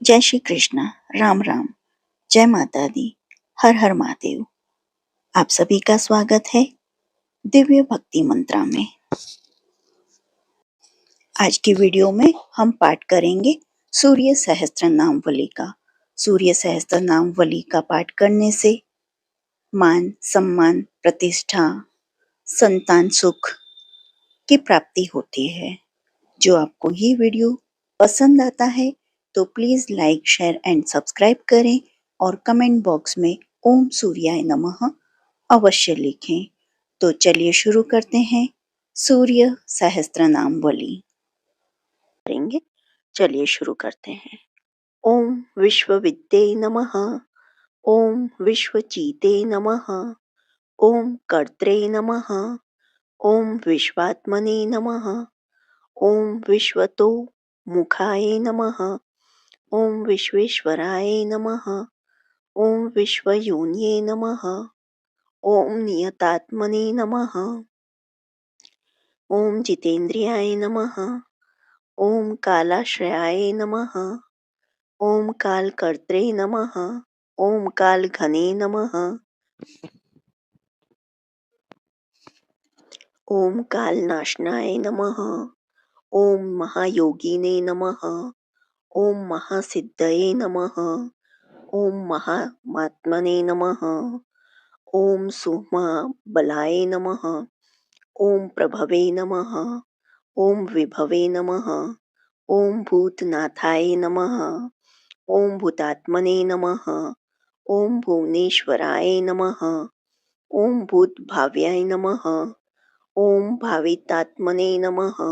जय श्री कृष्ण। राम राम। जय माता दी। हर हर महादेव। आप सभी का स्वागत है दिव्य भक्ति मंत्रा में। आज की वीडियो में हम पाठ करेंगे सूर्य सहस्त्र नाम वली का। सूर्य सहस्त्र नाम वली का पाठ करने से मान सम्मान प्रतिष्ठा संतान सुख की प्राप्ति होती है। जो आपको ये वीडियो पसंद आता है तो please like share and subscribe करें और कमेंट बॉक्स में ओम सूर्याय नमः अवश्य लिखें। तो चलिए शुरू करते हैं सूर्य सहस्त्र नाम वली करेंगे। चलिए शुरू करते हैं। ओम विश्व विद्ये नमः। ओम विश्वजीते नमः। ओम कर्त्रे नमः। ओम विश्वात्मने नमः। ओम विश्वतो मुखाय नमः। ओम विश्वेश्वराय नमः। ओम विश्वयोन्ये नमः। ओम नियतात्मने नमः। ओम जितेन्द्रियाय नमः। ओम कालाश्रयाय नमः। ओम कालकर्त्रे नमः। ओम कालघने नमः। ओम कालनाशनाय नमः। ओम महायोगिने नमः। ओम महासिद्धये नमः। ओम महात्मने नमः। ओम सुमा बलाय नमः। ओम प्रभवे नमः। ओम विभवे नमः। ओम भूतनाथाय नमः। ओम भूतात्मने नमः। ओम भुवनेश्वराय नमः। ओम भूतभाव्याय नमः। ओम भावितात्मने नमः।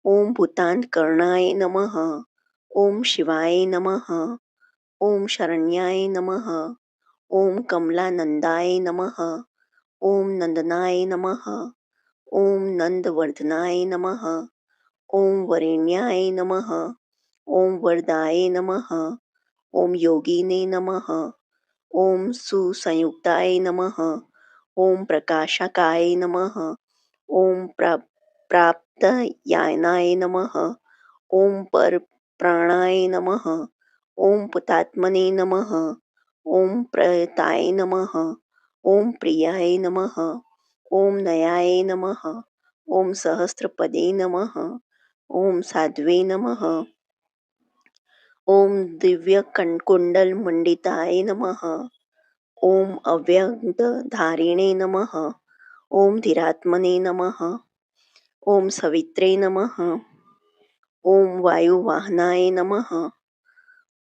ओम भूतान्तकरणाय नमः। ओम शिवाय नमः। ओम शरण्याय नमः। ओम कमलानंदाय नमः। ओम नंदनाय नमः। ओम नंदवर्धनाय नमः। ओम वरेण्याय नमः। ओम वरदाय नमः। ओम योगिने नमः। ओम सुसंयुक्ताय नमः। ओम प्रकाशकाय नमः। ओम प्राप्तयानाय नमः। ओम पर प्राणाय नमः। ओम पुतात्मने नमः। ओम प्रयताय नमः। ओम प्रियाय नमः। ओम नयाय नमः। ओम सहस्रपदे नमः। ओम साध्वे नमः। ओम दिव्य कुंडल मंडिताय नमः। ओम अव्यक्त धारिणे नमः। ओम धीरात्मने नमः। ओम सवित्रे नमः। ओम वायुवाहनाय नमः।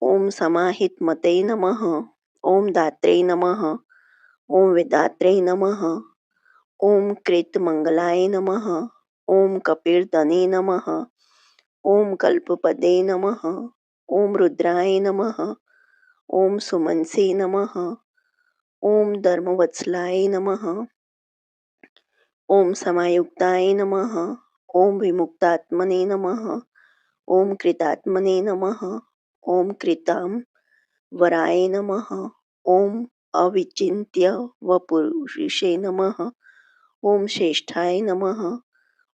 ओम समाहितमते नमः। ओम दात्रे नमः। ओम वेदात्रे नमः। ओम कृतमंगलाय नमः। ओम कपिर्दने नमः। ओम कल्पपदे नमः। ओम रुद्राय नमः। ओम सुमनसे नमः। ओम धर्मवत्सलाय नमः। ओम समायुक्ताय नमः। ओम विमुक्तात्मने नमः। ओम कृतात्मने नमः। ओम कृतां वराय नमः। ओम अविचिन्त्य वपुरुषे नमः। ओम श्रेष्ठाय नमः।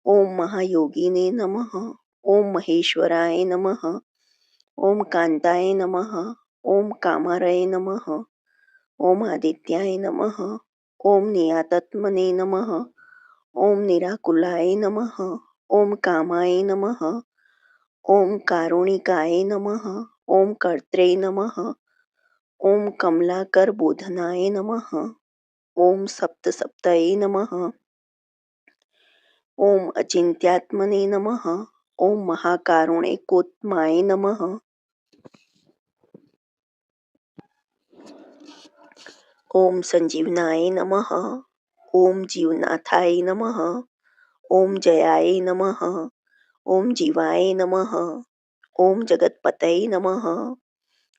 ओम महायोगिने नमः। ओम महेश्वराय नमः। ओम कांताय नमः। ओम कामारय नमः। ओम आदित्याय नमः। ओम नियातात्मने नमः। ओम निराकुलाय नमः। ओम कामाय नमः। ओम कारुणिकाय नमः। ओम कर्त्रे नमः। ओम कमलाकर बोधनाय नमः। ओम सप्तसप्तये नमः। ओम अचिंत्यात्मने नमः। ओम महाकारुणिकोत्माय नमः। ओम संजीवनाय नमः। ओम जीवनाथाय नमः। ओम जयाय नमः। ओम जीवाय नमः। ओम जगतपतये नमः।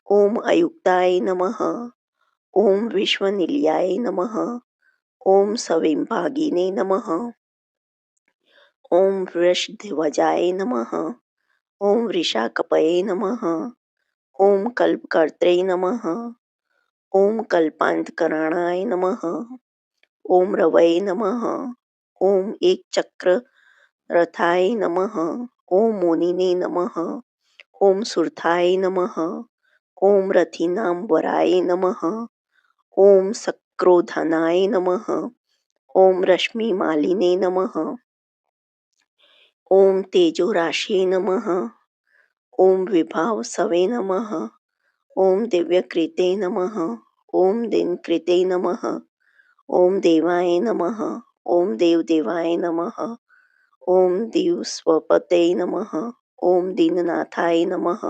ओम अयुक्ताय नमः। ओम विश्वनिलयाय नमः। ओम सविंभागिने नमः। ओम वृषध्वजाय नमः। ओम वृषाकपये नमः। ओम कल्पकर्त्रे नमः। ओम कल्पान्तकरणाय नमः। ओम रवये नमः। ओम एक चक्र रथाय नमः। ओम मोनिने नमः। ओम सुरथाय नमः। ॐ रथिनां वराय नमः। ॐ सक्रोधनाय नमः। ॐ रश्मिमालिने नमः। ॐ तेजोराशये नमः। ॐ विभावसवे नमः। ॐ दिव्यकृते नमः। ॐ दिनकृते नमः। ॐ देवाय नमः। ॐ देवदेवाय नमः। ॐ दिवस्वपते नमः। ॐ दीननाथाय नमः।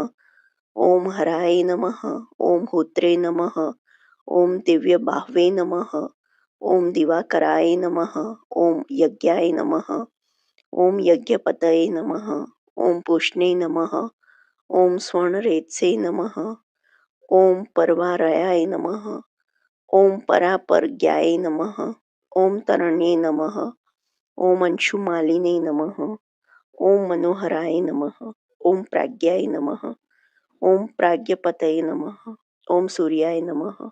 ॐ हराय नमः। ॐ होत्रे नमः। ॐ दिव्यबाह्वे नमः। ॐ दिवाकराय नमः। ॐ यज्ञाय नमः। ॐ यज्ञपतये नमः। ॐ पुष्णे नमः। ॐ स्वर्णरेत्से नमः। ॐ परवारयाय नमः। ॐ परापरज्ञाय नमः। ॐ तरण्ये नमः। ॐ अंशुमालिने नमः। ॐ मनोहराय नमः। ॐ प्राज्ञाय नमः। ॐ प्राज्ञपतये नमः। ॐ सूर्याय नमः।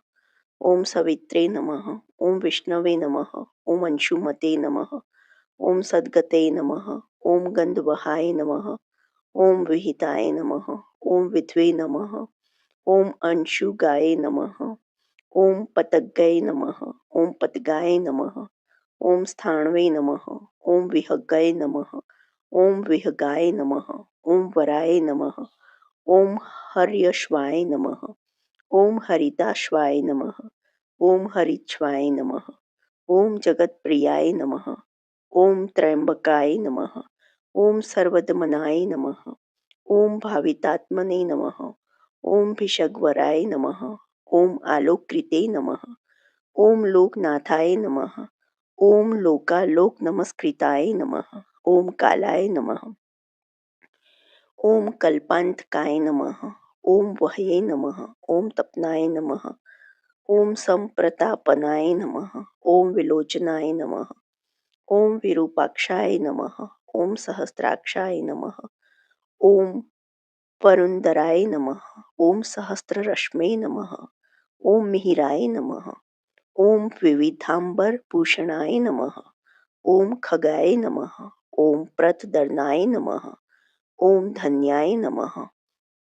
ॐ सवित्रे नमः। ॐ विष्णवे नमः। ॐ अंशुमते नमः। ॐ सद्गते नमः। ॐ गन्धवहाय नमः। ॐ विहिताय नमः। ॐ विद्वे नमः। ॐ अंशुगाय नमः। ॐ पतंगाय नमः। ॐ पतगाय नमः। ॐ स्थाणवे नमः। ॐ विहगाय नमः। ॐ विहगाय नमः। ॐ वराय नमः। ॐ हर्यश्वाय नमः। ॐ हरिताश्वाय नमः। ॐ हरिच्छवाय नमः। ॐ जगत्प्रियाय नमः। ॐ त्र्यंबकाय नमः। ॐ सर्वदमनाय नमः। ॐ भावितात्मने नमः। ॐ भिषग्वराय नमः। ॐ आलोककृते नमः। ॐ लोकनाथाय नमः। ॐ लोकालोकनमस्कृताय नमः। ॐ कालाय नमः। ॐ कल्पान्तकाय नमः। ॐ वहये नमः। ॐ तपनाय नमः। ॐ संप्रतापनाय नमः। ॐ विलोचनाय नमः। ॐ विरूपाक्षाय नमः। ॐ सहस्राक्षाय नमः। ॐ परुन्दराय नमः। ॐ सहस्ररश्मे नमः। ॐ मिहिराय नमः। ॐ विविधाम्बरभूषणाय नमः। ॐ खगाय नमः। ॐ प्रतदर्नाय नमः। ॐ धन्याय नमः।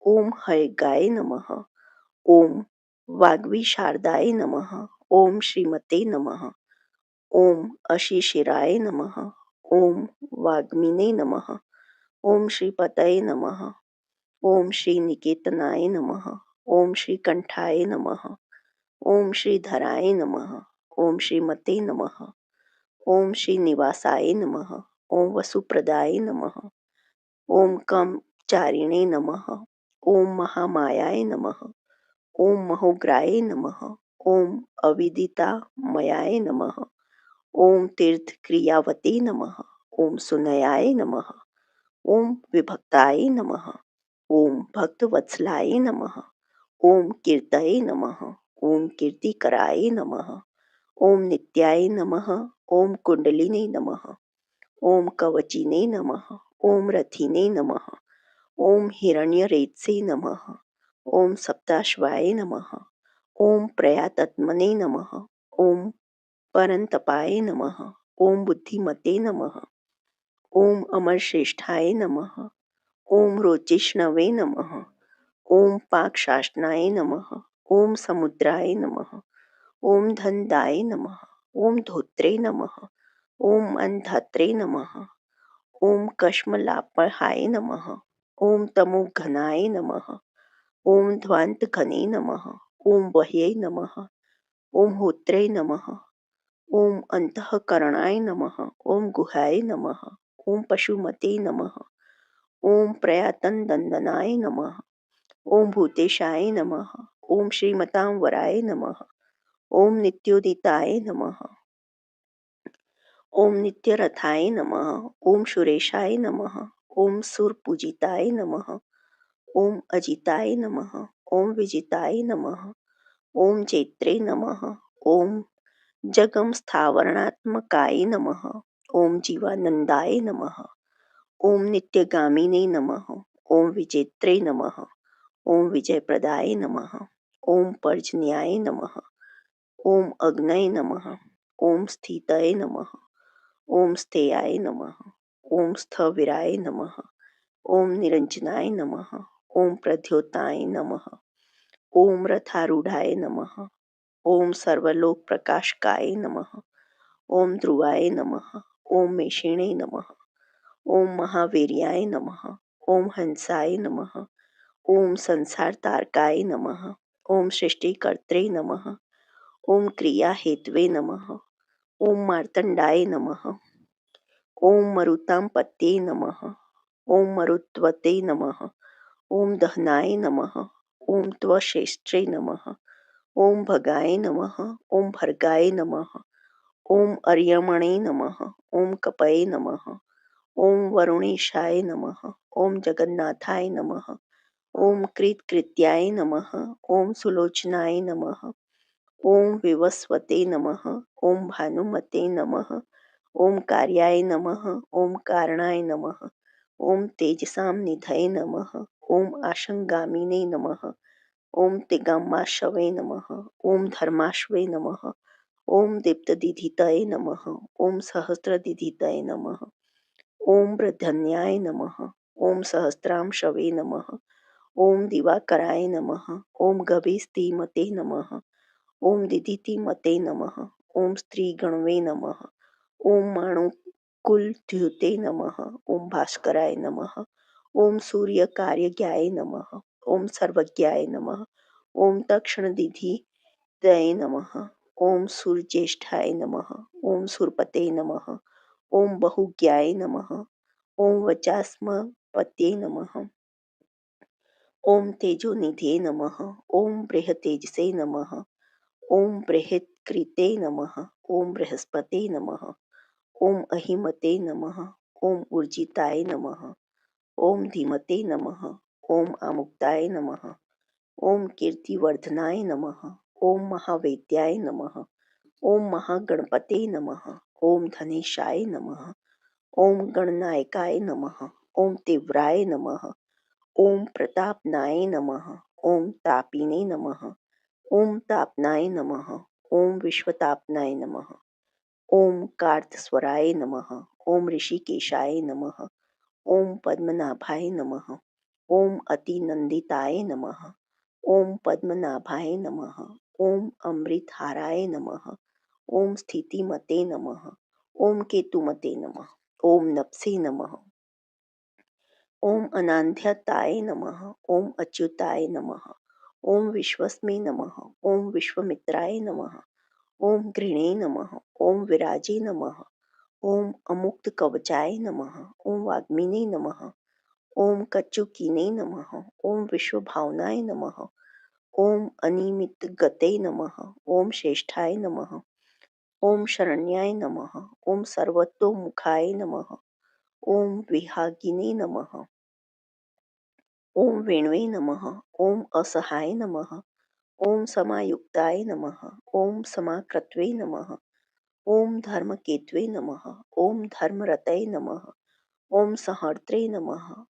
ॐ हयगाय नमः। ॐ वाग्विशारदाय नमः। ॐ श्रीमते नमः। ॐ अशिशिराय नमः। ॐ वाग्मिने नमः। ॐ श्रीपतये नमः। ॐ श्रीनिकेतनाय नमः। ॐ श्रीकण्ठाय नमः। ॐ श्रीधराय नमः। ॐ श्रीमते नमः। ॐ श्रीनिवासाय नमः। ॐ वसुप्रदाय नमः। ॐ कमचारिणे नमः। ॐ महामायाय नमः। ॐ महोग्राय नमः। ॐ अविदितामयाय नमः। ॐ तीर्थक्रियावते नमः। ॐ सुनयाय नमः। ॐ विभक्ताय नमः। ॐ भक्तवत्सलाय नमः। ॐ कीर्तये नमः। ॐ कीर्तिकराय नमः। ॐ नित्याय नमः। ॐ कुण्डलिने नमः। ॐ कवचिने नमः। ॐ रथिने नमः। ॐ हिरण्यरेतसे नमः। ॐ सप्ताश्वाय नमः। ॐ प्रयातात्मने नमः। ॐ परन्तपाय नमः। ॐ बुद्धिमते नमः। ॐ अमरश्रेष्ठाय नमः। ॐ रोचिष्णवे नमः। ॐ पाकशासनाय नमः। ॐ समुद्राय नमः। ॐ धनदाय नमः। ॐ धोत्रे नमः। ॐ अन्धात्रे नमः। ॐ कश्मलापहाय नमः। ॐ तमोघनाय नमः। ॐ ध्वान्तघने नमः। ॐ वह्यै नमः। ॐ होत्रे नमः। ॐ अन्तःकरणाय नमः। ॐ गुहाय नमः। ॐ पशुमते नमः। ॐ प्रयातनदन्दनाय नमः। ॐ भूतेशाय नमः। ॐ श्रीमतां वराय नमः। ॐ नित्योदिताय नमः। ॐ नित्यरथाय नमः। ॐ सुरेशाय नमः। ॐ सुरपूजिताय नमः। ॐ अजिताय नमः। ॐ विजिताय नमः। ॐ चैत्रे नमः। ॐ जगम स्थावरणात्मकाय नमः। ॐ जीवानन्दाय नमः। ॐ नित्यगामिने नमः। ॐ विजेत्रे नमः। ॐ विजयप्रदाय नमः। ॐ पर्जन्याय नमः। ॐ अग्नये नमः। ॐ स्थितये नमः। ॐ स्थेयाय नमः। ॐ स्थविराय नमः। ॐ निरञ्जनाय नमः। ॐ प्रद्योताय नमः। ओम रथारूढ़ाय नमः। ओम सर्वलोक प्रकाशकाय नमः। ओम ध्रुवाय नमः। ओम मेषिणे नमः। ओम महावीर्याय नमः। ओम हंसाय नमः। ओम संसार तारकाय नमः। ओम सृष्टिकर्त्रे नमः। ओम क्रिया हेतवे नमः। ओम मार्तंडाय नमः। ओम मरुतां पत्ये नमः। ओम मरुत्वते नमः। ओम दहनाय नमः। ओम त्वशेष्ट्रे नमः। ओम भगाय नमः। ओम भर्गाय नमः। ओम अर्यमणे नमः। ओम कपये नमः। ओम वरुणेशाय नमः। ओम जगन्नाथाय नमः। ओम कृत्कृत्याय नमः। ओम सुलोचनाय नमः। ओम विवस्वते नमः। ओम भानुमते नमः। ओम कार्याय नमः। ओम कारणाय नमः। ओम तेजसां निधये नमः। ओम आशंगामिने नमः। ओम तिगामाशवे नमः। ओम धर्माश्वे नमः। ओम दीप्तदिधितये नमः। ओम सहस्रदिधितये नमः। ओम वृद्धन्याय नमः। ओम सहस्रांशवे नमः। ओम दिवाकराय नमः। ओम गभीस्तीमते नमः। ओम दिदितिमते नमः। ओम स्त्रीगणवे नमः। ओम माणुकुलद्युते नमः। ओम भास्कराय नमः। ओम सूर्यकार्यज्ञाय नमः। ओम सर्वज्ञाय नमः। ओम तक्षणदिधितये नमः। ओम सूर्यज्येष्ठाय नमः। ओम सुरपते नमः। ओम बहुज्ञाय नमः। ओम वचास्मपत्ये नमः। ओम तेजोनिधये नमः। ओम बृहतेजसे नमः। ओम बृहत्कृते नमः। ओम बृहस्पते नमः। ओम अहिमते नमः। ओम ऊर्जिताय नमः। ओम धीमते नमः। ओम आमुक्ताय नमः। ओम कीर्तिवर्धनाय नमः। ओम महावेद्याय नमः। ओम महागणपते नमः। ओम धनेशाय नमः। ओम गणनायकाय नमः। ओम तीव्राय नमः। ओम प्रतापनाय नमः। ओम तापिने नमः। ओम तापनाय नमः। ओम विश्वतापनाय नमः। ओम कार्तस्वराय नमः। ओम ऋषिकेशाय नमः। ओम पद्मनाभाय नमः। ओम अतिनंदिताय नमः। ओम पद्मनाभाय नमः। ओम अमृतहाराय नमः। ओम स्थितिमते नमः। ओम केतुमते नमः। ओम नप्से नमः। ओम अनान्ध्यताय नमः। ओम अच्युताय नमः। ओम विश्वस्मे नमः। ओम विश्वमित्राय नमः। ओम घृणे नमः। ओम विराजे नमः। ओम अमुक्तकवचाय नमः। ओम वाग्मिने नमः। ओम कच्चुकीने नमः। ओम विश्वभावनाय नमः। ओम अनिमितगते नमः। ओम श्रेष्ठाय नमः। ओम शरण्याय नमः। ओम सर्वतोमुखाय नमः। ओम विहागिने नमः। ओम वेणवे नमः। ओम असहाय नमः। ओम समायुक्ताय नमः। ओम समाकृत्वे नमः। ओम धर्मकेतवे नमः। ओम धर्मरतये नमः। ओम संहर्त्रे नमः।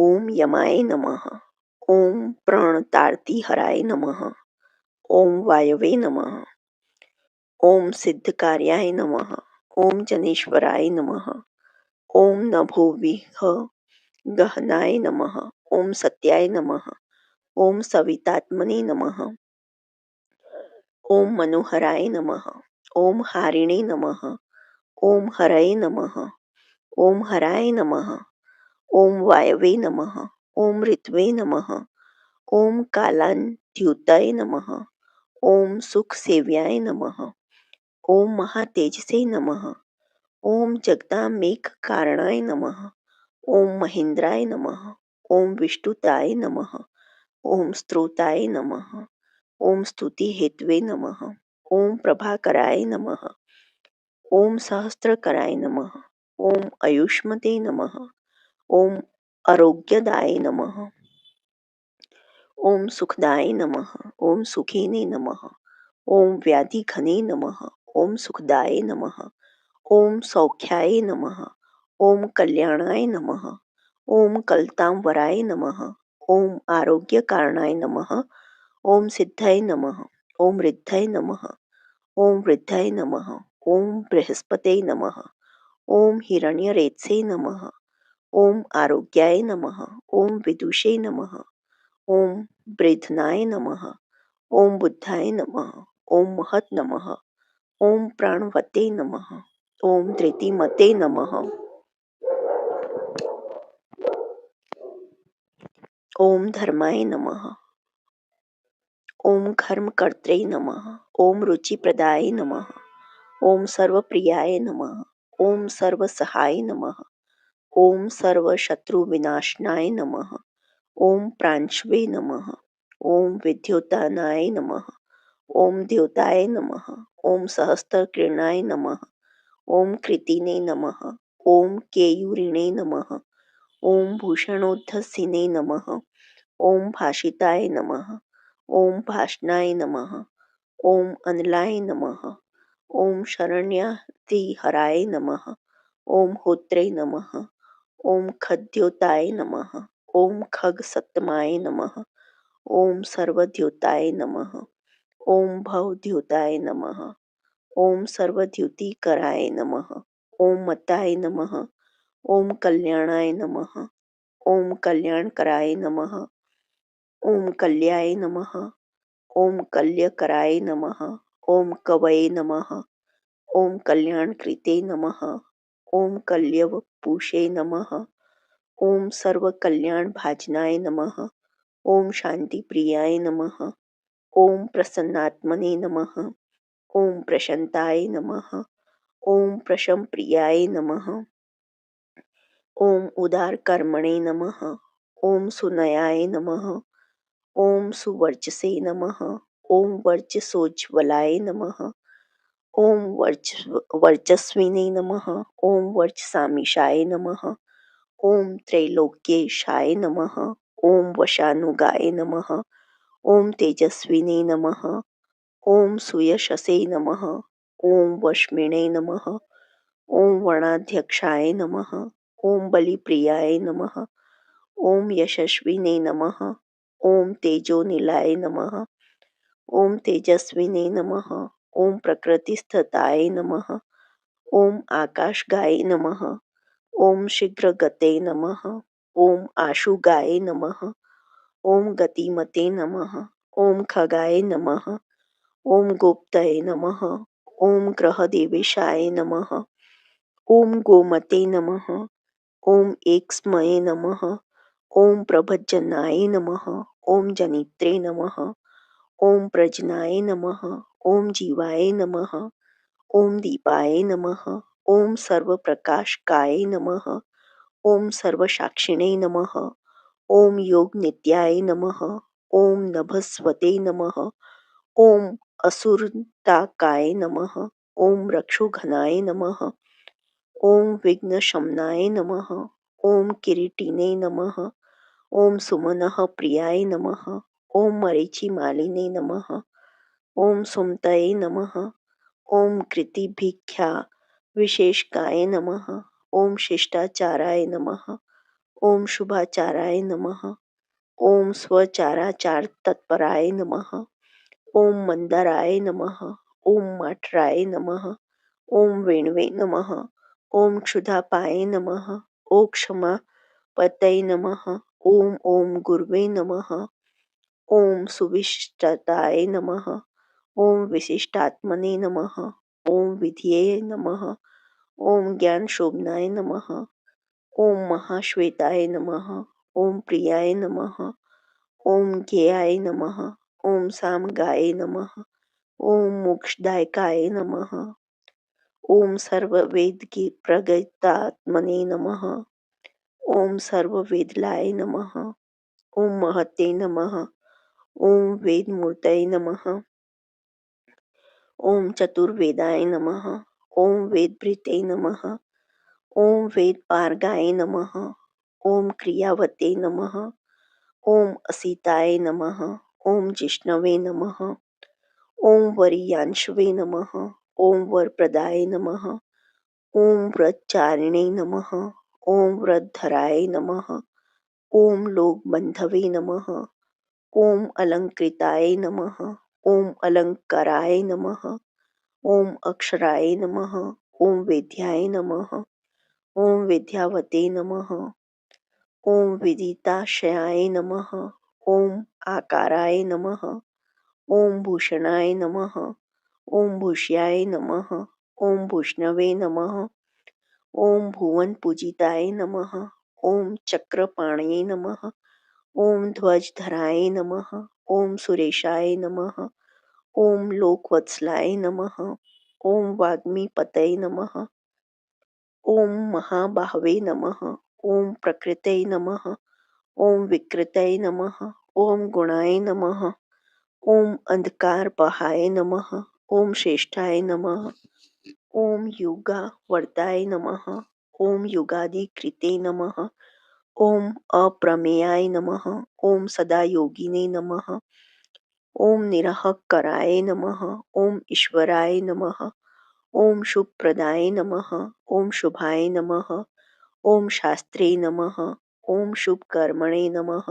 ओम यमाय नमः। ओम प्रणतार्तिहराय नमः। ओम वायवे नमः। ओम सिद्धकार्याय नमः। ओम जनेश्वराय नमः। ओम नभोविह गहनाय नमः। ओम सत्याय नमः। ओम सवितात्मने नमः। ओम मनोहराय नमः। ओम हारिणे नमः। ओम हरये नमः। ओम हराय नमः। ओम वायवे नमः। ओम ऋत्वे नमः। ओम कालान्त्युतये नमः। ओम सुखसेव्याय नमः। ओम महातेजसे नमः। ओम जगदामेककारणाय नमः। ओम महेन्द्राय नमः। ओम विष्णुताय नमः। ओम स्त्रोताय नमः। ओम स्तुति हेतवे नमः। ओम प्रभाकराय नमः। ओम सहस्त्रकराय नमः। ओम आयुष्मते नमः। ओम आरोग्यदाय नमः। ओम सुखदाय नमः। ओम सुखिने नमः। ओम व्याधिघने नमः। ओम सुखदाय नमः। ओम सौख्याय नमः। ओम कल्याणाय नमः। ओम कलतांवराय नमः। ओम आरोग्यकारणाय नमः। ओम सिद्धये नमः। ओम रिद्धये नमः। ओम वृद्धये नमः। ओम बृहस्पतये नमः। ओम हिरण्यरेतसे नमः। ओम आरोग्याय नमः। ओम विदुषे नमः। ओम वृद्धनाय नमः। ओम बुद्धाय नमः। ओम महत नमः। ओम प्राणवते नमः। ओम धृतिमते नमः। ओम धर्माय नमः। ओम कर्मकर्त्रे नमः। ओम रुचिप्रदाय नमः। ओम सर्वप्रियाय नमः। ओम सर्वसहाय नमः। ओम सर्वशत्रुविनाशनाय नमः। ओम प्रांशवे नमः। ओम विद्योतानाय नमः। ओम द्योताय नमः। ओम सहस्त्रकिरणाय नमः। ओम कृतिने नमः। ओम केयूरिणे नमः। ओम भूषणोद्धसिने नमः। ओम भाषिताय नमः। ओम भाषणाय नमः। ओम अनलाय नमः। ओम शरण्यातिहराय नमः। ओम होत्रे नमः। ओम खद्योताय नमः। ओम खगसप्तमाय नमः। ओम सर्वद्योताय नमः। ओम भवद्योताय नमः। ओम सर्वद्युतिकराय नमः। ओम मताय नमः। ओम कल्याणाय नमः। ओम कल्याणकराय नमः। ओम कल्याय नमः। ओम कल्यकराय नमः। ओम कवये नमः। ओम कल्याणकृते नमः। ओम कल्यवपुषे नमः। ओम सर्वकल्याणभाजनाय नमः। ओम शांतिप्रियाय नमः। ओम प्रसन्नात्मने नमः। ओम प्रशांताय नमः। ओम प्रशमप्रियाय नमः। ओम उदारकर्मणे नमः। ओम सुनयाय नमः। ओम सुवर्चसे नमः। ओम वर्चसोज्ज्वलाय नमः। ओम वर्चस्विने नमः। ओम वर्चसामीशाय नमः। ओम त्रैलोक्येशाय नमः। ओम वशानुगाय नमः। ओम तेजस्विने नमः। ओम सुयशसे नमः। ओम वश्मिणे नमः। ओम वर्णाध्यक्षाय नमः। ओम बलिप्रियाय नमः। ओम यशस्विने नमः। ओम तेजोनिलाय नमः। ओम तेजस्विने नमः। ओम प्रकृतिस्थताय नमः। ओम आकाशगाय नमः। ओम शीघ्रगते नमः। ओम आशुगाय नमः। ओम गतिमते नमः। ओम खगाय नमः। ओम गुप्तये नमः। ओम ग्रहदेवेशाय नमः। ओम गोमते नमः। ओम एक्स्मये नमः। ओम प्रभज्जनाय नमः। ओम जनित्रे नमः। ओम प्रजनाय नमः। ओम जीवाय नमः। ओम दीपाय नमः। ओम सर्वप्रकाशकाय नमः। ओम सर्वसाक्षिणे नमः। ओम योगनित्याय नमः। ओम नभस्वते नमः। ओम असुरताकाय नमः। ओम रक्षोघनाय नमः। ओम विघ्नशमनाय नमः। ओम किरीटिने नमः। ओम सुमनः प्रियाय नमः। ओम मरीचिमालिने नमः। ओम सुमतये नमः। ओम कृतिभिख्या विशेषकाय नमः। ओम शिष्टाचाराय नमः। ओम शुभाचाराय नमः। ओम स्वचाराचार तत्पराय नमः। ओम मंदराय नमः। ओम माठराय नमः। ओम वेणवे नमः। ओम क्षुधापाय नमः। ओम क्षमा पतये नमः। ओम ओम गुरवे नमः। ओम सुविशिष्टताय नमः। ओम विशिष्टात्मने नमः। ओम विधिये नमः। ओम ज्ञानशोभनाय नमः। ओम महाश्वेताय नमः। ओम प्रियाय नमः। ओम ज्ञेयाय नमः। ओम सामगाय नमः। ओम मोक्षदायकाय नमः। ओम सर्ववेदकी प्रगतात्मने नमः। ओम सर्ववेदलाय नमः। ओम महते नमः। ओम वेदमूर्तये नमः। ओम चतुर्वेदाय नमः। ओम वेदभृते नमः। ओम वेदपारगाय नमः। ओम क्रियावते नमः। ओम असिताय नमः। ओम जिष्णवे नमः। ओम वरीयांशवे नमः। ओम वरप्रदाय नमः। ओम व्रतचारिणे नमः। ओम व्रतधराय नमः। ओम लोकबंधवे नमः। ओम अलंकृताय नमः। ओम अलंकाराय नमः। ओम अक्षराय नमः। ओम वेद्याय नमः। ओम विद्यावते नमः। ॐ विदिताशयाय नमः। ॐ आकाराय नमः। ॐ भूषणाय नमः। ॐ भूष्याय नमः। ॐ भूष्णवे नमः। ॐ भुवनपूजिताय नमः। ॐ चक्रपाणये नमः। ॐ ध्वजधराय नमः। ॐ सुरेशाय नमः। ॐ लोकवत्सलाय नमः। ॐ वाग्मीपतये नमः। ॐ महाबाहवे नमः। ॐ प्रकृतये नमः। ॐ विकृतये नमः। ॐ गुणाय नमः। ॐ अंधकारपहाय नमः। ॐ श्रेष्ठाय नमः। ॐ युगावर्ताय नमः। ॐ युगादिकृते नमः। ॐ अप्रमेयाय नमः। ॐ सदायोगिने नमः। ॐ निरहंकाराय नमः। ॐ ईश्वराय नमः। ॐ शुभप्रदाय नमः। ॐ शुभाय नमः। ॐ शास्त्रे नमः। ॐ शुभकर्मणे नमः।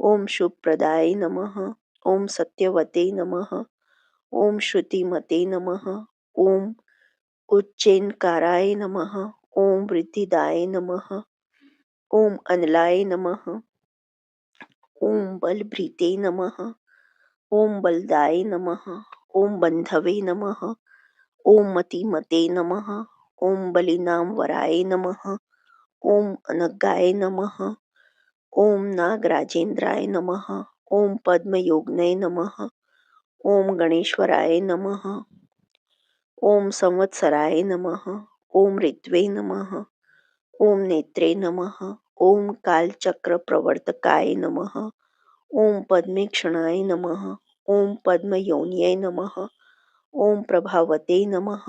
ॐ शुभप्रदाय नमः। ॐ सत्यवते नमः। ॐ श्रुतिमते नमः। ॐ उच्चैःकाराय नमः। ॐ वृद्धिदाय नमः। ॐ अनलाय नमः। ॐ बलभृते नमः। ॐ बलदाय नमः। ॐ बन्धवे नमः। ॐ मतिमते नमः। ॐ बलिनामवराय नमः। ॐ अनगाय नमः। ॐ नागराजेन्द्राय नमः। ॐ पद्मयोगिने नमः। ॐ गणेश्वराय नमः। ॐ संवत्सराय नमः। ॐ ऋत्वे नमः। ॐ नेत्रे नमः। ॐ कालचक्रप्रवर्तकाय नमः। ॐ पद्मेक्षणाय नमः। ॐ पद्मयोनये नमः। ॐ प्रभावते नमः।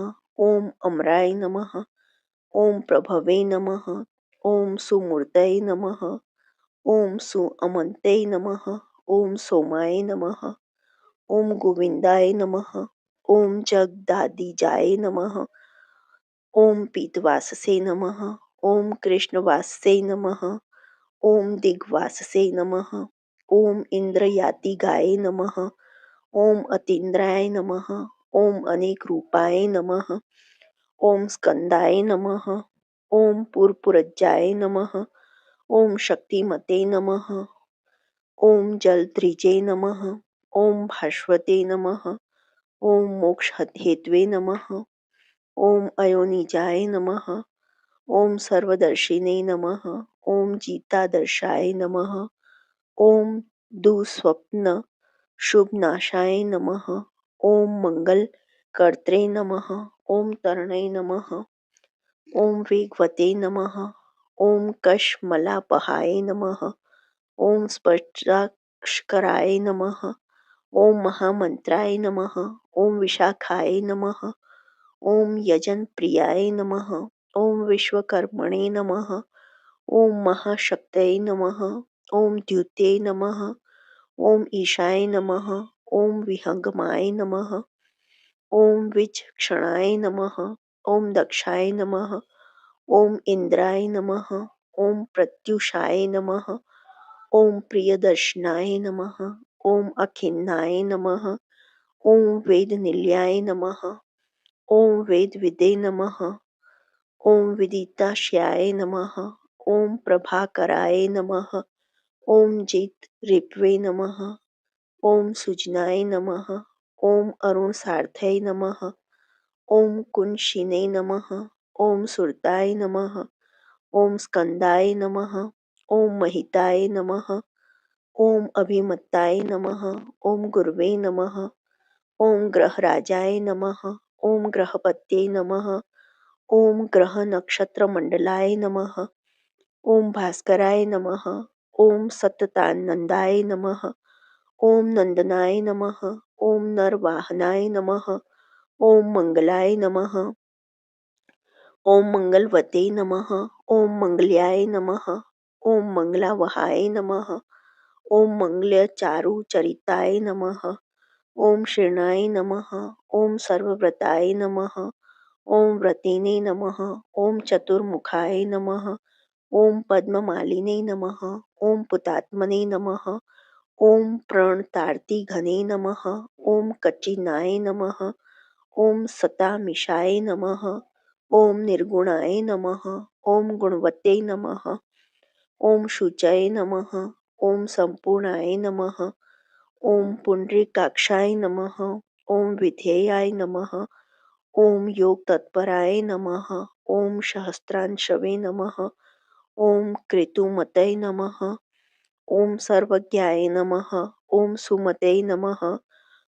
ॐ अमराय नमः। ॐ प्रभवे नमः। ॐ सुमूर्तये नमः। ॐ सुअमन्ते नमः। ॐ सोमाय नमः। ॐ गोविन्दाय नमः। ॐ जगदादिजाय नमः। ॐ पीतवाससे नमः। ॐ कृष्णवाससे नमः। ॐ दिग्वाससे नमः। ॐ इन्द्रयातिगाय नमः। ॐ अतीन्द्राय नमः। ॐ अनेकरूपाय नमः। ॐ स्कन्दाय नमः। ॐ पुरपुरज्जाय नमः। ॐ शक्तिमते नमः। ॐ जलध्रिजे नमः। ॐ भास्वते नमः। ॐ मोक्षहेतवे नमः। ॐ अयोनिजाय नमः। ॐ सर्वदर्शिने नमः। ॐ जितादर्शाय नमः। ॐ दुःस्वप्न शुभनाशाय नमः। ॐ मंगलकर्त्रे नमः। ॐ तरणे नमः। ॐ वेगवते नमः। ॐ कशमलापहाय नमः। ॐ स्पष्टाक्षराय नमः। ॐ महामन्त्राय नमः। ॐ विशाखाय नमः। ॐ यजनप्रियाय नमः। ॐ विश्वकर्मणे नमः। ॐ महाशक्तये नमः। ॐ द्युते नमः। ॐ ईशाय नमः। ॐ विहंगमाय नमः। ॐ विचक्षणाय नमः। ॐ दक्षाय नमः। ॐ इन्द्राय नमः। ॐ प्रत्युषाय नमः। ॐ प्रियदर्शनाय नमः। ॐ अखिन्नाय नमः। ॐ वेदनिलयाय नमः। ॐ वेदविदे नमः। ॐ विदिताशयाय नमः। ॐ प्रभाकराय नमः। ॐ जितऋप्वे नमः। ॐ सुजनाय नमः। ॐ अरुणसार्थये नमः। ॐ कुंशिने नमः। ॐ सुरताय नमः। ॐ स्कन्दाय नमः। ॐ महिताय नमः। ॐ अभिमताय नमः। ॐ गुरवे नमः। ॐ ग्रहराजाय नमः। ॐ ग्रहपतये नमः। ॐ ग्रहनक्षत्रमण्डलाय नमः। ॐ भास्कराय नमः। ॐ सततानन्दाय नमः। ॐ नन्दनाय नमः। ॐ नरवाहनाय नमः। ॐ मंगलाय नमः। ॐ मंगलवते नमः। ॐ मंगल्याय नमः। ॐ मंगलावहाय नमः। ॐ मंगलचारुचरिताय नमः। ॐ शरणाय नमः। ॐ सर्वव्रताय नमः। ॐ व्रतिने नमः। ॐ चतुर्मुखाय नमः। ॐ पद्ममालिने नमः। ॐ पुतात्मने नमः। ॐ प्रणतार्तिघने नमः। ॐ कच्चिनाय नमः। ॐ सतामिषाय नमः। ॐ निर्गुणाय नमः। ॐ गुणवते नमः। ओम शुचये नमः। ओम संपूर्णाय नमः। ओम पुंडरीकाक्षाय नमः। ओम विधेयाय नमः। ओम योग तत्पराय नमः। ओम सहस्त्रांशवे नमः। ओम कृतुमतये नमः। ओम सर्वज्ञाय नमः। ओम सुमते नमः।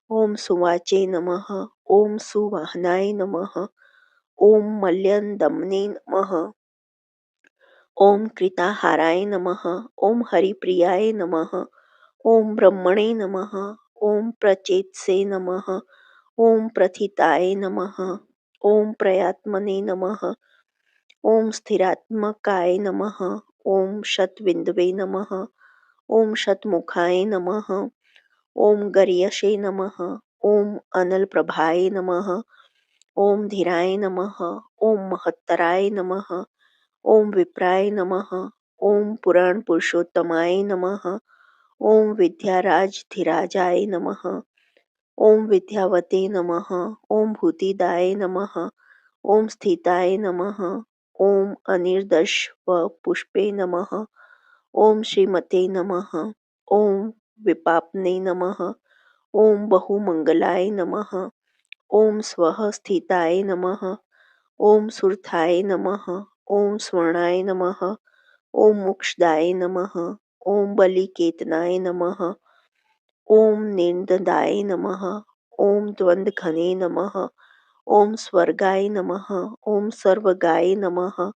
ओम सुवाचे नमः। ओम सुवाहनाय नमः। ओम मल्यदमने नमः। ओम कृताहाराय नमः। ओम हरिप्रियाय नमः। ओम ब्रह्मणे नमः। ओम प्रचेतसे नमः। ओम प्रथिताय नमः। ओम प्रयात्मने नमः। ओम स्थिरात्मकाय नमः। ओम शतविन्दवे नमः। ओम शतमुखाय नमः। ओम गर्यशे नमः। ओम अनलप्रभाय नमः। ओम धीराय नमः। ओम महत्तराय नमः। ओम विप्राय नमः। ओम पुराण पुरुषोत्तमाय नमः। ओम विद्याराजधिराजाय नमः। ओम विद्यावते नमः। ओम भूतिदाय नमः। ओम स्थिताय नमः। ओम अनिर्दश व पुष्पे नमः। ओम श्रीमते नमः। ओम विपाप्ने नमः। ओम बहुमंगलाय नमः। ओम स्वः स्थिताय नमः। ओम सुरथाय नमः। ओम स्वर्णाय नमः। ओम मोक्षदाय नमः। ओम बलिकेतनाय नमः। ओम निर्ददाय नमः। ओम द्वन्द्वघने नमः। ओम स्वर्गाय नमः। ओम सर्वगाय नमः।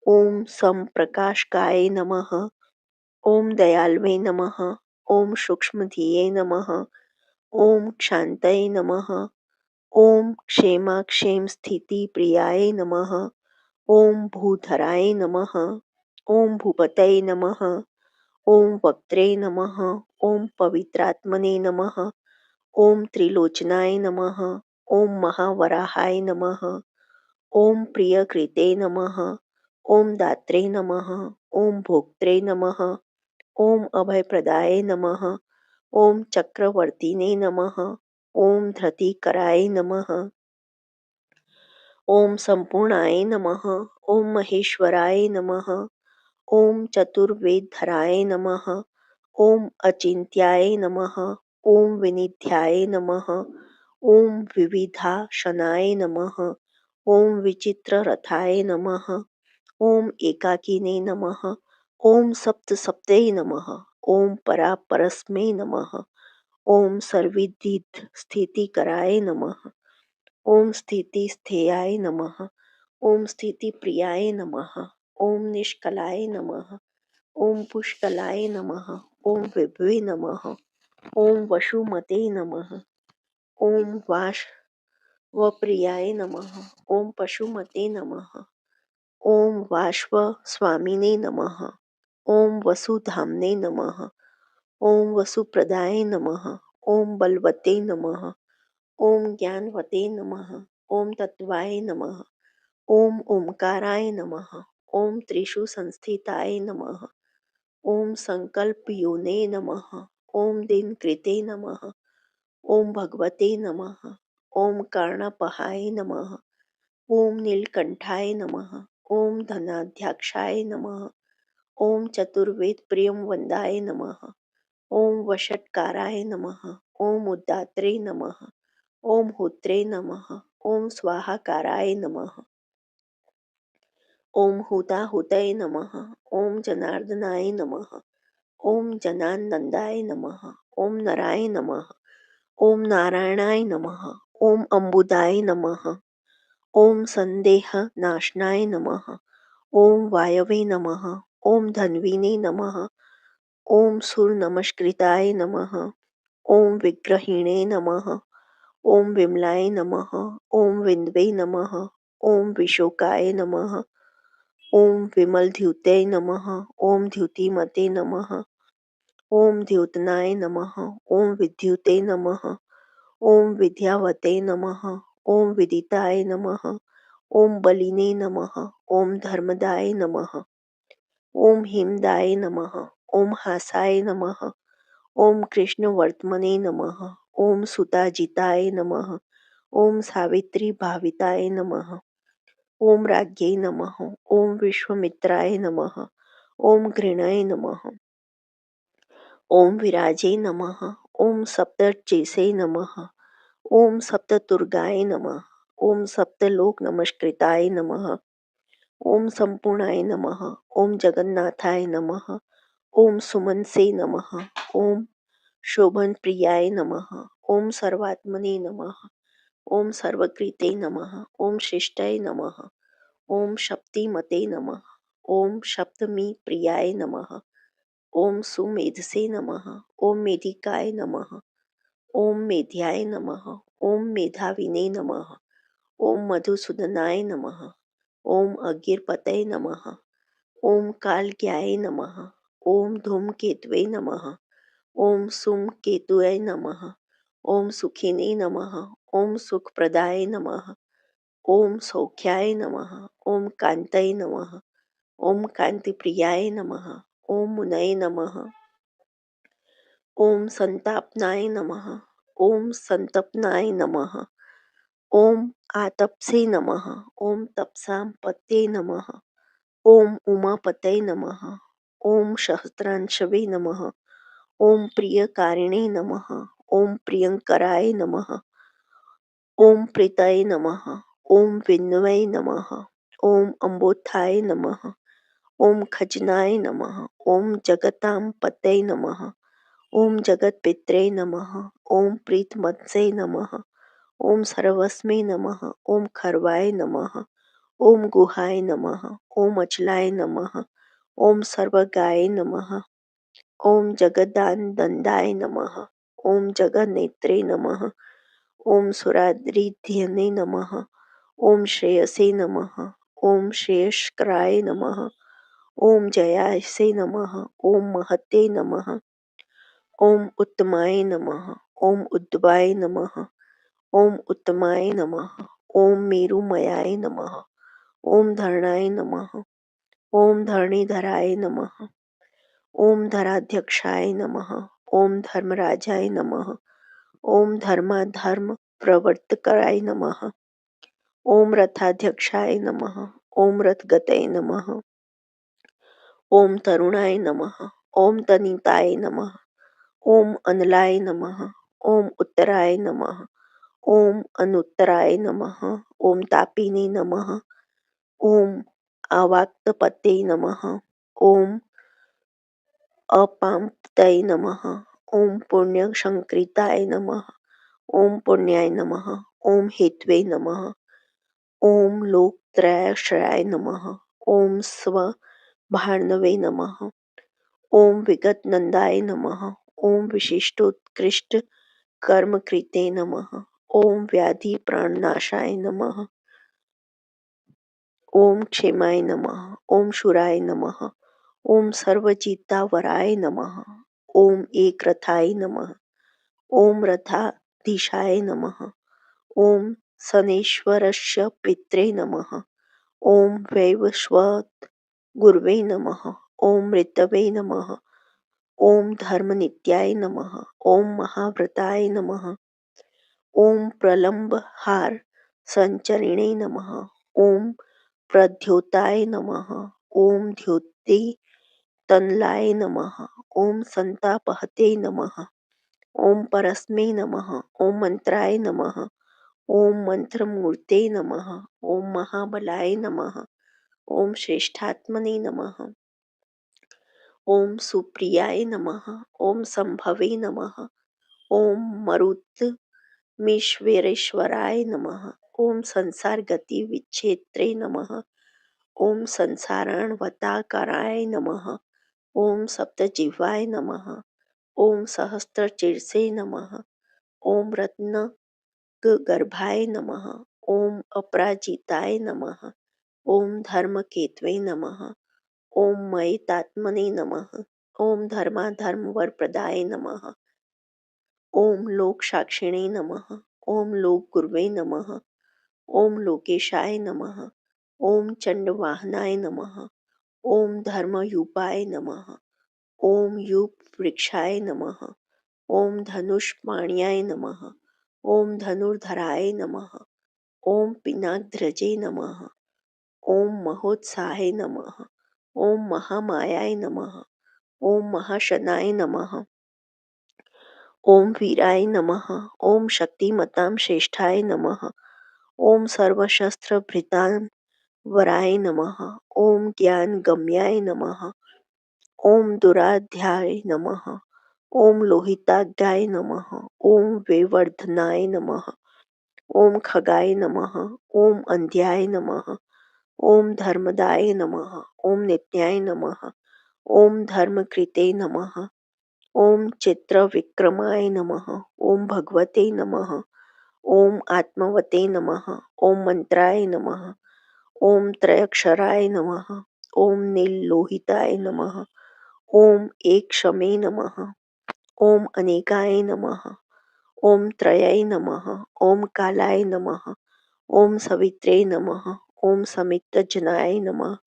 ओम समप्रकाशकाय नमः। ओम दयाल्वे नमः। ओम सूक्ष्मधिये नमः। ओम क्षान्तये नमः। ओम क्षेमाक्षेम स्थिति प्रियाय नमः। ओम भूधराय नमः। ओम भूपतये नमः। ओम वक्त्रे नमः। ओम पवित्रात्मने नमः। ओम त्रिलोचनाय नमः। ओम महावराहाय नमः। ओम प्रियकृते नमः। ओम दात्रे नमः। ओम भोक्त्रे नमः। ओम अभयप्रदाय नमः। ओम चक्रवर्तिने नमः। ओम धृतिकराय नमः। ओम संपूर्णाय नमः। ओम महेश्वराय नमः। ओम चतुर्वेदधराय नमः। ओम अचिन्त्याय नमः। ओम विनिध्याय नमः। ओम विविधाशनाय नमः। ओम विचित्ररथाय नमः। ओम एकाकिने नमः। ओम सप्तसप्तये नमः। ओम परापरस्मै नमः। ओम सर्वविदित स्थितिकराय नमः। ओम स्थितिस्थेयाय नमः। ओम स्थितिप्रियाय नमः। ओम निष्कलाय नमः। ओम पुष्कलाय नमः। ओम विभवे नमः। ओम वसुमते नमः। ओम वाष्वप्रियाय नमः। ओम पशुमते नमः। ओम वाष्व स्वामिने नमः। ओम वसुधाम्ने नमः। ओम वसुप्रदाय नमः। ओम बलवते नमः। ओम ज्ञानवते नमः। ओम तत्वाय नमः। ओम ओंकाराय नमः। ओम त्रिषु संस्थिताय नमः। ओम संकल्पयोने नमः। ओम दिनकृते नमः। ओम भगवते नमः। ओम कर्णपहाय नमः। ओम नीलकंठाय नमः। ओम धनाध्याक्षाय नमः। ओम चतुर्वेद प्रियम वंदाय नमः। ओम वषट्काराय नमः। ओम उद्दात्रे नमः। ओम होत्रे नमः। ओम स्वाहाकाराय नमः। ओम हुताहुतये नमः। ओम जनार्दनाय नमः। ओम जनानंदाय नमः। ओम नराय नमः। ओम नारायणाय नमः। ओम अम्बुदाय नमः। ओम संदेह नाशनाय नमः। ओम वायवे नमः। ओम धन्विने नमः। ओम सुर नमस्कृताय नमः। ओम विग्रहिणे नमः। ओम विमलाय नमः। ओम विन्दवे नमः। ओम विशोकाय नमः। ओम विमलद्युते नमः। ओम द्युतिमते नमः। ओम द्योतनाय नमः। ओम विद्युते नमः। ओम विद्यावते नमः। ओम विदिताय नमः। ओम बलिने नमः। ओम धर्मदाय नमः। ओम हिमदाय नमः। ओम हासाय नमः। ओम कृष्णवर्त्मने नमः। ओम सुताजिताय नमः। ओम सावित्री भाविताय नमः। ओम राज्ञे नमः। ओम विश्वमित्राय नमः। ओम घृणाय नमः। ओम विराजे नमः। ओम सप्तर्षिसे नमः। ओम सप्तदुर्गाय नमः। ओम सप्तलोक नमस्कृताय नमः। ओम संपूर्णाय नमः। ओम जगन्नाथाय नमः। ओम सुमनसे नमः। ओम शोभन प्रियाय नमः। ओम सर्वात्मने नमः। ओम सर्वकृते नमः। ओम शिष्टाय नमः। ओम शक्तिमते नमः। ओम सप्तमी प्रियाय नमः। ओम सुमेधसे नमः। ओम मेधिकाय नमः। ओम मेध्याय नमः। ओम मेधाविने नमः। ओम मधुसूदनाय नमः। ओम अग्निर्पतये नमः। ओम कालज्ञाय नमः। ओम धूमकेतवे नमः। ओम सुमकेतुये नमः। ओम सुखिने नमः। ओम सुखप्रदाय नमः। ओम सौख्याय नमः। ओम कांतये नमः। ओम कांतिप्रियाय नमः। ओम मुनये नमः। ओम संतापनाय नमः। ओम संतपनाय नमः। ओम आतपसे नमः। ओम तपसां पतये नमः। ओम उमापतये नमः। ओम सहस्रांशवे नमः। ओम प्रियकारिणे नमः। ओम प्रियंकराय नमः। ओम प्रीतये नमः। ओम विष्णवे नमः। ओम अम्बोत्थाय नमः। ओम खजनाय नमः। ओम जगतां पतये नमः। ओम जगत्पित्रे नमः। ओम प्रीतमत्से नमः। ओम सर्वस्मे नमः। ओम खर्वाय नमः। ओम गुहाय नमः। ओम अचलाय नमः। ओम सर्वगाय नमः। ओम जगदानंदाय नमः। ओम जगन्नेत्रे नमः। ओम सुरारिध्यने नमः। ओम श्रेयसे नमः। ओम श्रेयस्कराय नमः। ओम जयासे नमः। ओम महते नमः। ओम उत्तमाय नमः। ओम उद्भवाय नमः। ओम उत्तमाय नमः। ओम मेरुमयाय नमः। ओम धरणाय नमः। ओम धरणीधराय नमः। ओम धराध्यक्षाय नमः। ओम धर्मराजाय नमः। ओम धर्माधर्म प्रवर्तकाय नमः। ओम रथाध्यक्षाय नमः। ओम रथगतये नमः। ओम तरुणाय नमः। ओम तनिताय नमः। ओम अनलाय नमः। ओम उत्तराय नमः। ओम अनुत्तराय नमः। ओम तापिने नमः। ओम अवाक्तपते नमः। ओम अपांपतये नमः। ओम पुण्यसंकृताय नमः। ओम पुण्याय नमः। ओम हेतवे नमः। ओम लोकत्रयाश्रयाय नमः। ओम स्वभार्णवे नमः। ओम विगतनंदाय नमः। ओम विशिष्टोत्कृष्ट कर्मकृते नमः। ओम व्याधि प्राणनाशाय नमः। ओम क्षेमाय नमः। ओम शूराय नमः। ओम सर्वजितावराय नमः। ओम एकरथाय नमः। ओम रथाधीशाय नमः। ओम शनेश्वरस्य पित्रे नमः। ओम वैवस्वत गुरवे नमः। ओम मृतवे नमः। ओम धर्मनित्याय नमः। ओम महाव्रताय नमः। ओम प्रलंबहार संचरिणे नमः। ओम प्रद्योताय नमः। ओम द्योति तनलाय नमः। ओम संतापहते नमः। ओम परस्मै नमः। ओम मंत्राय नमः। ओम मंत्रमूर्ते नमः। ओम महाबलाय नमः। ओम श्रेष्ठात्मने नमः। ओम सुप्रियाय नमः। ओम संभवे नमः। ओम मरुत्मेश्वरेश्वराय नमः। ओम संसार गति विच्छेत्रे नमः। ओम संसाराणवताकाराय नमः। ओम सप्तजिह्वाय नमः। ओम सहस्त्रशीर्षे नमः। ओम रत्नगर्भाय नमः। ओम अपराजिताय नमः। ओम धर्मकेतवे नमः। ओम मयितात्मने नमः। ओम धर्माधर्मवरप्रदाय नमः। ओम लोकसाक्षिणे नमः। ओम लोकगुरवे नमः। ओम लोकेशाय नमः। ओम चंडवाहनाय नमः। ओम धर्मयूपाय नमः। ओम यूपवृक्षाय नमः। ओम धनुष्पाण्याय नमः। ओम धनुर्धराय नमः। ओम पिनाकध्वजे नमः। ओम महोत्साहे नमः। ओम महामायाय नमः। ओम महाशनाय नमः। ओम वीराय नमः। ओम शक्तिमतां श्रेष्ठाय नमः। ओम सर्वशस्त्रभृतां वराय नमः। ओम ज्ञानगम्याय नमः। ओम दुराध्याय नमः। ओम लोहिताग्याय नमः। ओम वेवर्धनाय नमः। ओम खगाय नमः। ओम अंध्याय नमः। ओम धर्मदाय नमः। ओम नित्याय नमः। ओम धर्मकृते नमः। ओम चित्रविक्रमाय नमः। ओम भगवते नमः। ओम आत्मवते नमः। ओम मंत्राय नमः। ओम त्रयक्षराय नमः। ओम नीललोहिताय नमः। ओम एकशमे नमः। ओम अनेकाय नमः। ओम त्रयाय नमः। ओम कालाय नमः। ओम सवित्रे नमः। ओम समितजनाय नमः।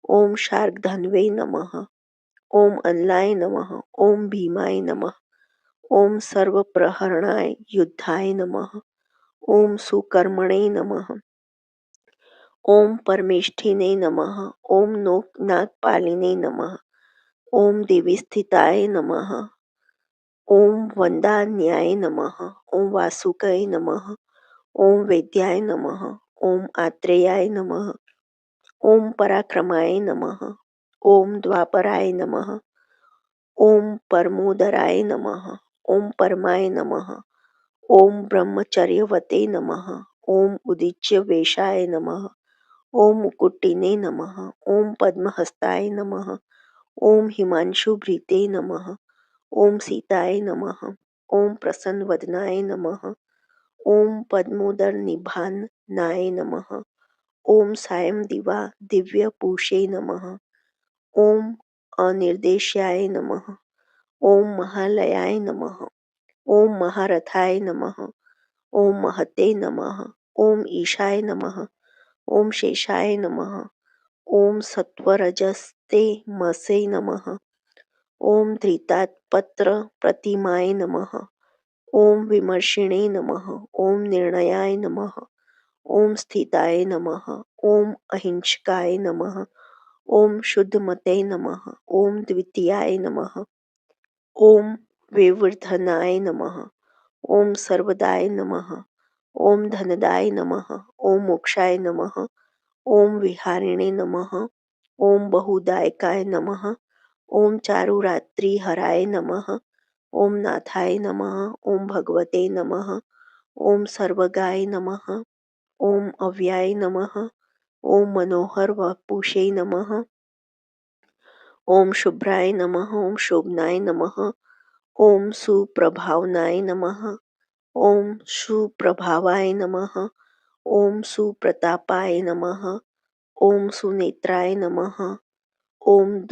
ओम शार्ङ्गधन्वे नमः। ओम अनलाय नमः। ओम भीमाय नमः। ओम सर्वप्रहरणाय युद्धाय नमः। ओम सुकर्मणे नमः। ओम परमेष्ठिने नमः। ओम नागपालिने नमः। ओम देवीस्थिताय नमः। ओम वन्दान्याय नमः। ओम वासुकाय नमः। ओम वेद्याय नमः। ओम आत्रेयाय नमः। ओम पराक्रमाय नमः। ओम द्वापराय नमः। ओम परमोदराय नमः। ओम परमाय नमः। ओम ब्रह्मचर्यवते नमः। ओम उदीच्य वेशाय नमः। ओम मुकुटिने नमः। ओम पद्महस्ताय नमः। ओम हिमांशुभृते नमः। ओम सीताय नमः। ओम प्रसन्नवदनाय नमः। ओम पद्मोदरनिभाननाय नमः। ओम सायं दिवा दिव्यपूषे नमः। ओम अनिर्देश्याय नमः। ओम महालयाय नमः। ओम महारथाय नमः। ओम महते नमः। ओम ईशाय नमः। ओम शेषाय नमः। ओम सत्वरजस्ते मसे नमः। ओम धृतात्पत्र प्रतिमाय नमः। ओम विमर्शिणे नमः। ओम निर्णयाय नमः। ओम स्थिताय नमः। ओम अहिंसकाय नमः। ओम शुद्धमते नमः। ओम द्वितीयाय नमः। ओम विवर्धनाय नमः। ओम सर्वदाय नमः। ओम धनदाय नमः। ओम मोक्षाय नमः। ओम विहारिणे नमः। ओम बहुदायकाय नमः। ओम चारुरात्रिहराय नमः। ओम नाथाय नमः। ओम भगवते नमः। ओम सर्वगाय नमः। ओम अव्याय नमः। ओम मनोहर वपुषे नमः। ओम शुभ्राय नमः। ओम शोभनाय नमः। ओम सुप्रभावनाय नमः। ओम सुप्रभावाय नमः। ओम सुप्रतापाय नमः। ओम सुनेत्राय नमः। ओम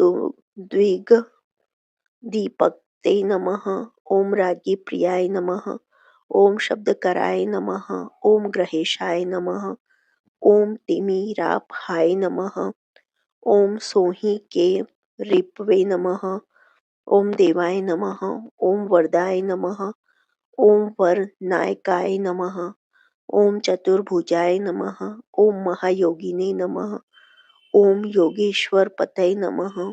द्विगदीपक्ते नमः। ओम राज्ञी प्रियाय नमः। ओम शब्दकराय नमः। ओम ग्रहेशाय नमः। ओम तिमिरापहाय नमः। ओम सोहि के रिपवे नमः। ओम देवाय नमः। ओम वरदाय नमः। ओम वरनायकाय नमः। ओम चतुर्भुजाय नमः। ओम महायोगिने नमः। ओम योगेश्वर पतये नमः।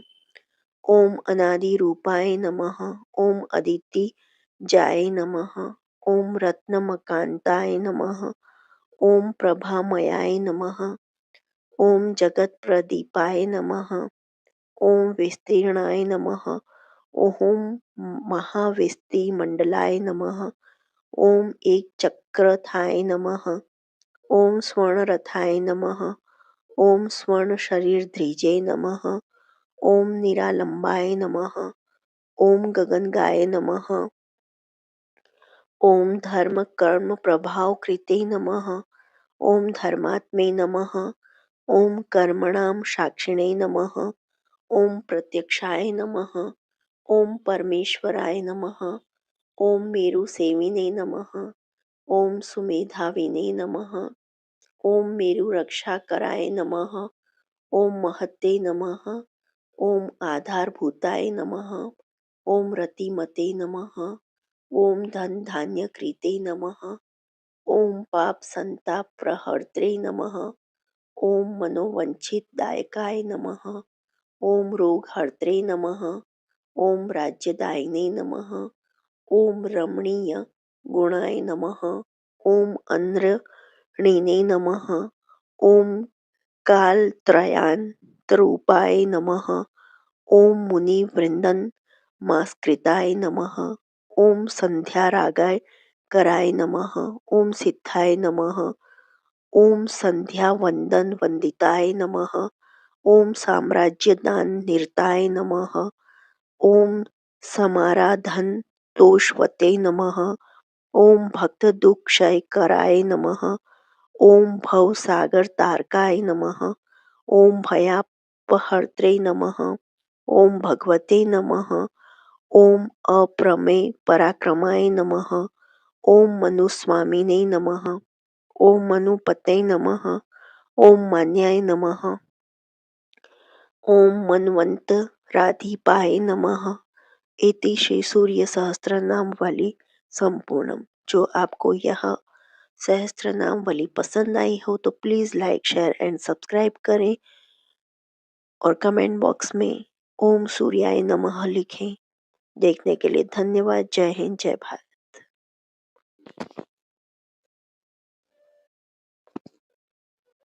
ओम अनादिरूपाय नमः। ओम अदिति जाय नमः। ओम रत्नमकांताय नमः। ओम प्रभामयाय नमः। ओम जगत्प्रदीपाय नमः। ओम विस्तीर्णाय नमः। ओम महाविस्तीमंडलाय नमः। ओम एकचक्रथाय नमः। ओम स्वर्णरथाय नमः। ओम स्वर्णशरीरधृजे नमः। ओम निरालंबाय नमः। ओम गगनगाय नमः। ओम धर्म कर्म प्रभाव कृते नमः। ओम धर्मात्मे नमः। ओम कर्मणां साक्षिणे नमः। ओम प्रत्यक्षाय नमः। ओम परमेश्वराय नमः। ओम मेरुसेविने नमः। ओम सुमेधाविने नमः। ओम मेरु रक्षाकराय नमः। ओम महते नमः। ओम आधारभूताय नमः। ओम रतिमते नमः। ओम धन धान्य कृते नमः। ओम पाप संताप प्रहर्त्रे नमः। ओम मनोवंचित दायकाय नमः। ओम रोगहर्त्रे नमः। ओम राज्यदायिने नमः। ओम रमणीय गुणाय नमः। ओम अंद्रणीने नमः। ओम कालत्रयान्तरूपाय नमः। ओम मुनिवृंदन मास्कृताय नमः। ओम संध्यारागाय कराय नमः। ओम सिद्धाय नमः। ओम संध्या वंदन वंदिताय नमः। ओम साम्राज्यदान निरताय नमः। ओम समाराधन तोषवते नमः। ओम भक्त दुख क्षय कराय नमः। ओम भव सागर तारकाय नमः। ओम भयापहर्त्रे नमः। ओम भगवते नमः। ओम अप्रमेय पराक्रमाय नमः। ओम मनुस्वामिने नमः। ओम मनुपते नमः। ओम मान्याय नमः। ओम मनवंतराधिपाय नमः। इति श्री सूर्य सहस्त्र नाम वाली संपूर्णम। जो आपको यह सहस्त्र नाम वाली पसंद आई हो तो please like share and subscribe करें और कमेंट बॉक्स में ओम सूर्याय नमः लिखें। देखने के लिए धन्यवाद। जय हिंद, जय भारत।